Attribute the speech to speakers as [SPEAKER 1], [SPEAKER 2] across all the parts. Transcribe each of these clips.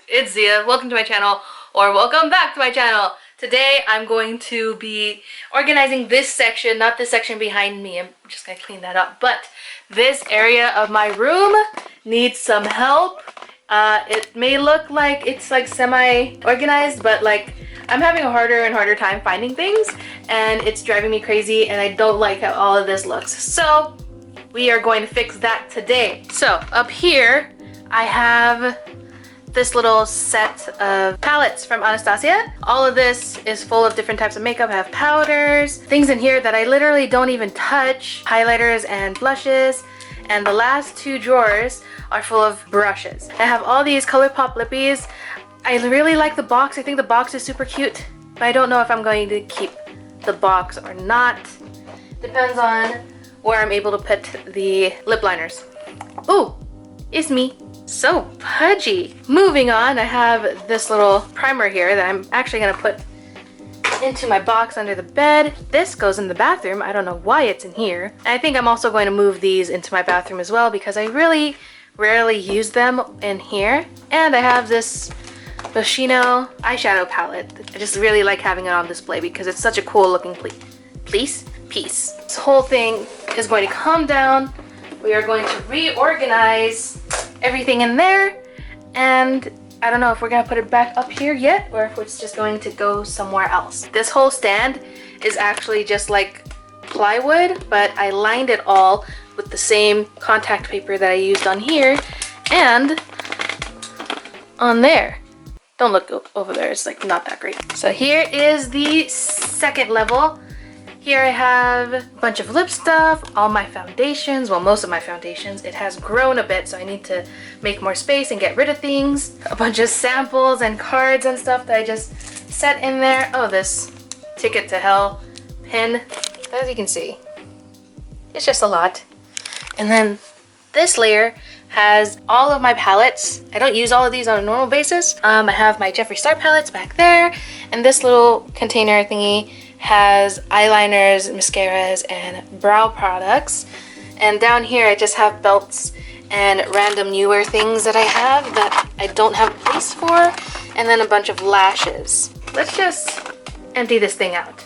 [SPEAKER 1] it's Zia. Welcome to my channel, or welcome back to my channel. Today I'm going to be organizing this section, not this section behind me. I'm just gonna clean that up. But this area of my room needs some help. It may look like it's like semi-organized, but like I'm having a harder and harder time finding things, and it's driving me crazy, and I don't like how all of this looks. So we are going to fix that today. So up here I have this little set of palettes from Anastasia. All of this is full of different types of makeup. I have powders, things in here that I literally don't even touch, highlighters and blushes, and the last two drawers are full of brushes. I have all these ColourPop lippies. I really like the box. I think the box is super cute, but I don't know if I'm going to keep the box or not. Depends on where I'm able to put the lip liners. Ooh, it's me. So pudgy. Moving on, I have this little primer here that I'm actually gonna put into my box under the bed. This goes in the bathroom. I don't know why it's in here. And I think I'm also going to move these into my bathroom as well because I really rarely use them in here. And I have this Moschino eyeshadow palette. I just really like having it on display because it's such a cool looking piece. This whole thing is going to come down. We are going to reorganize everything in there, and I don't know if we're gonna put it back up here yet or if it's just going to go somewhere else. This whole stand is actually just like plywood, but I lined it all with the same contact paper that I used on here and on there. Don't look over there, it's like not that great. So here is the second level. Here I have a bunch of lip stuff, all my foundations, well, most of my foundations. It has grown a bit, so I need to make more space and get rid of things. A bunch of samples and cards and stuff that I just set in there. Oh, this Ticket to Hell pin. As you can see, it's just a lot. And then this layer has all of my palettes. I don't use all of these on a normal basis. I have my Jeffree Star palettes back there, and this little container thingy has eyeliners, mascaras, and brow products. And down here I just have belts and random newer things that I have that I don't have a place for, and then a bunch of lashes. Let's just empty this thing out.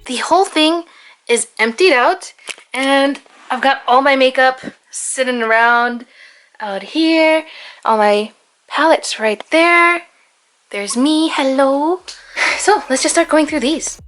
[SPEAKER 1] The whole thing is emptied out, and I've got all my makeup sitting around out here, all my palettes right there. There's me, hello. So let's just start going through these.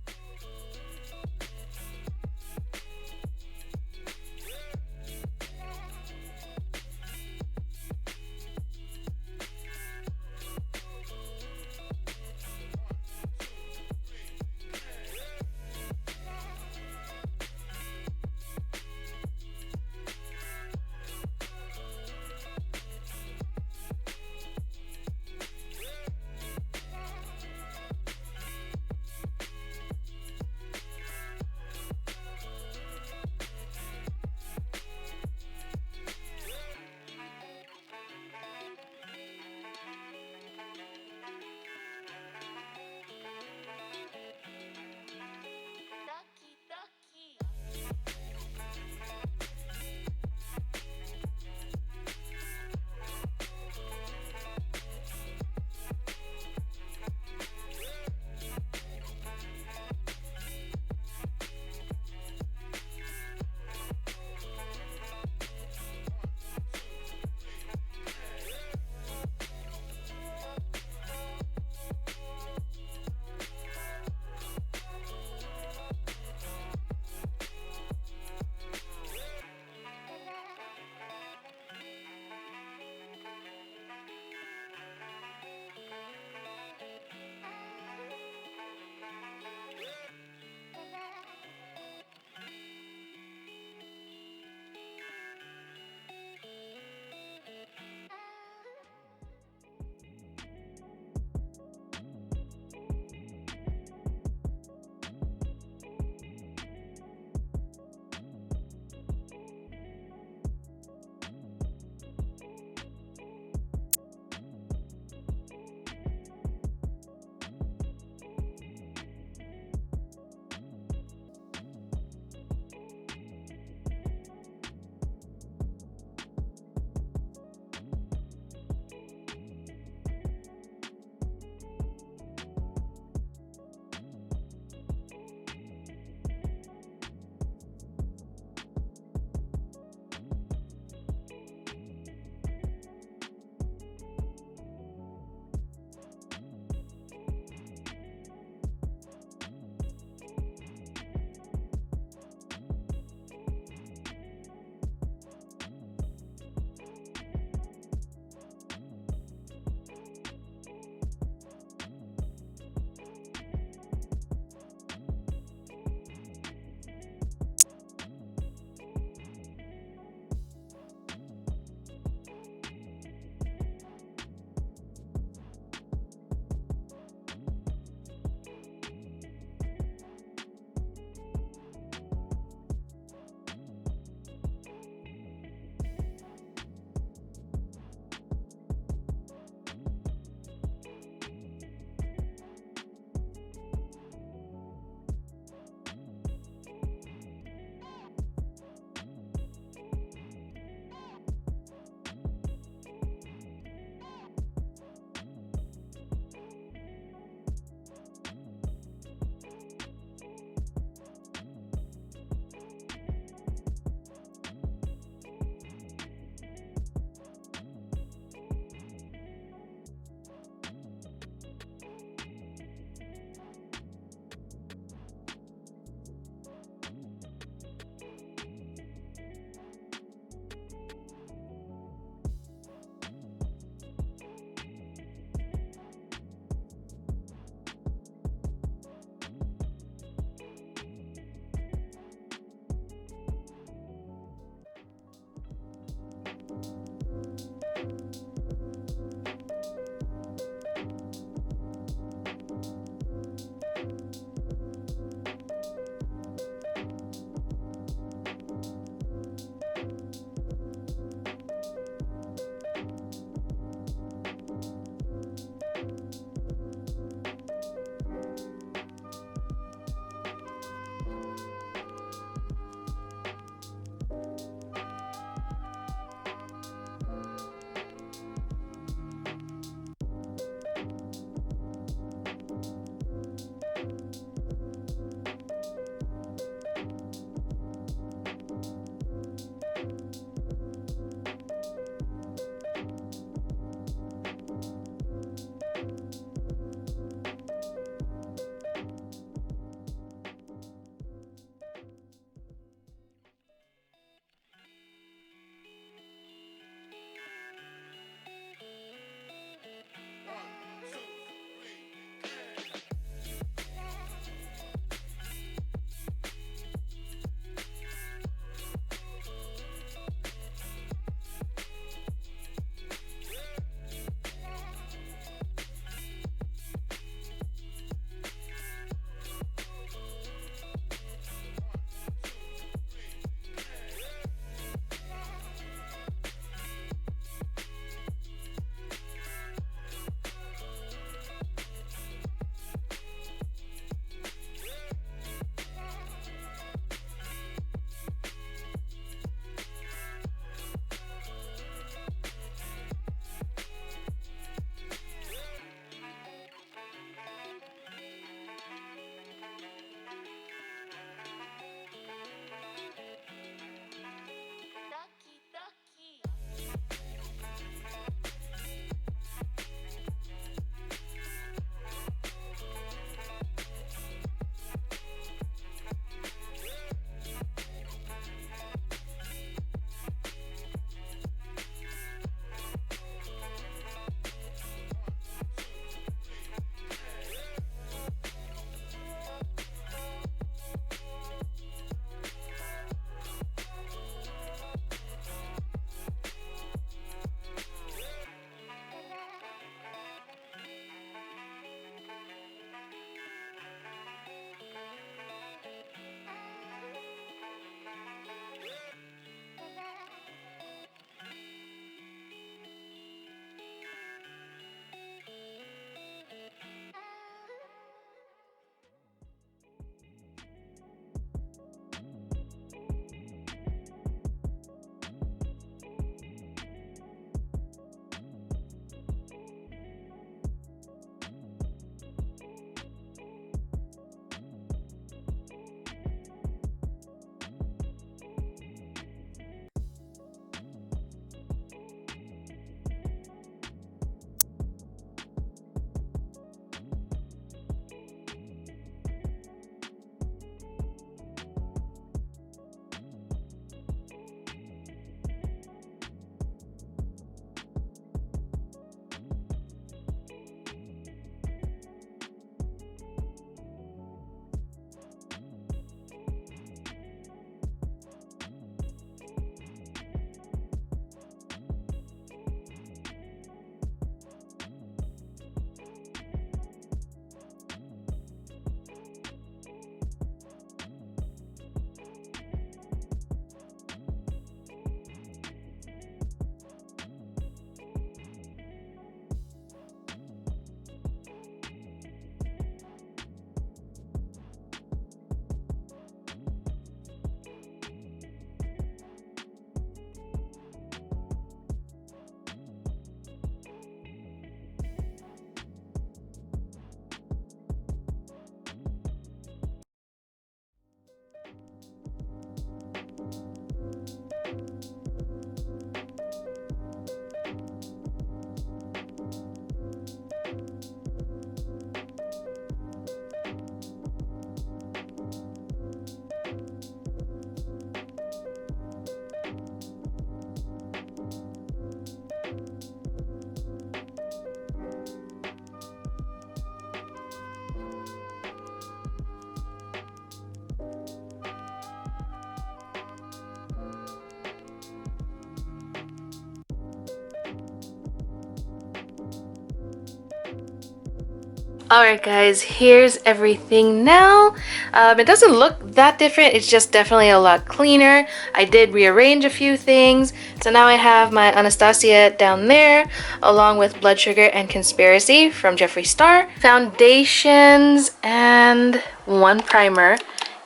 [SPEAKER 1] Alright guys, here's everything now. It doesn't look that different, it's just definitely a lot cleaner. I did rearrange a few things. So now I have my Anastasia down there, along with Blood Sugar and Conspiracy from Jeffree Star. Foundations and one primer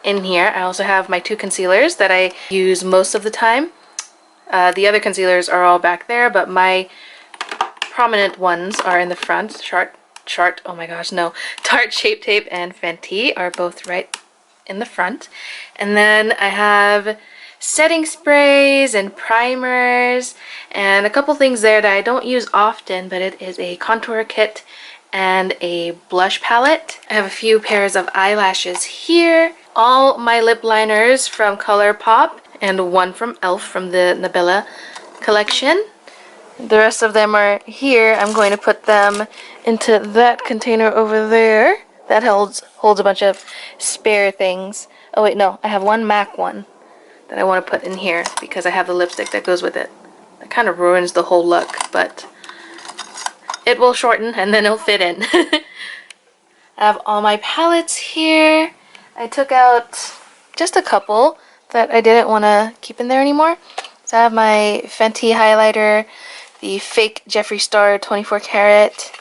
[SPEAKER 1] in here. I also have my 2 concealers that I use most of the time. The other concealers are all back there, but my prominent ones are in the front. Oh my gosh, no. Tarte Shape Tape and Fenty are both right in the front. And then I have setting sprays and primers and a couple things there that I don't use often, but it is a contour kit and a blush palette. I have a few pairs of eyelashes here. All my lip liners from ColourPop and one from e.l.f. from the Nabella collection. The rest of them are here. I'm going to put them into that container over there. That holds a bunch of spare things. Oh wait, no, I have one MAC one that I want to put in here because I have the lipstick that goes with it. That kind of ruins the whole look, but it will shorten and then it'll fit in. I have all my palettes here. I took out just a couple that I didn't want to keep in there anymore. So I have my Fenty highlighter, the fake Jeffree Star 24 karat,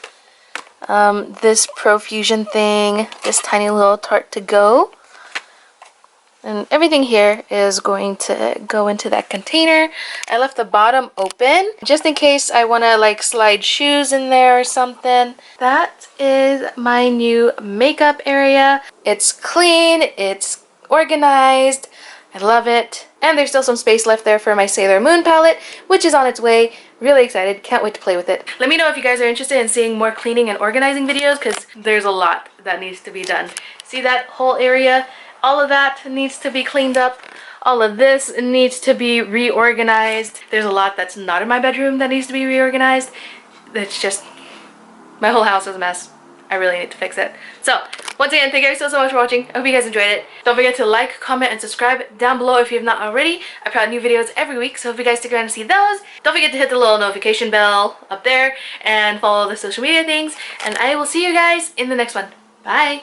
[SPEAKER 1] this Profusion thing, this tiny little Tarte to go, and everything here is going to go into that container. I left the bottom open just in case I want to like slide shoes in there or something. That is my new makeup area. It's clean, it's organized, I love it. And there's still some space left there for my Sailor Moon palette, which is on its way. Really excited, can't wait to play with it. Let me know if you guys are interested in seeing more cleaning and organizing videos, because there's a lot that needs to be done. See that whole area? All of that needs to be cleaned up. All of this needs to be reorganized. There's a lot that's not in my bedroom that needs to be reorganized. It's just, my whole house is a mess. I really need to fix it. So, once again, thank you guys so much for watching. I hope you guys enjoyed it. Don't forget to like, comment, and subscribe down below if you have not already. I put out new videos every week, so if you guys stick around to see those. Don't forget to hit the little notification bell up there and follow the social media things. And I will see you guys in the next one. Bye!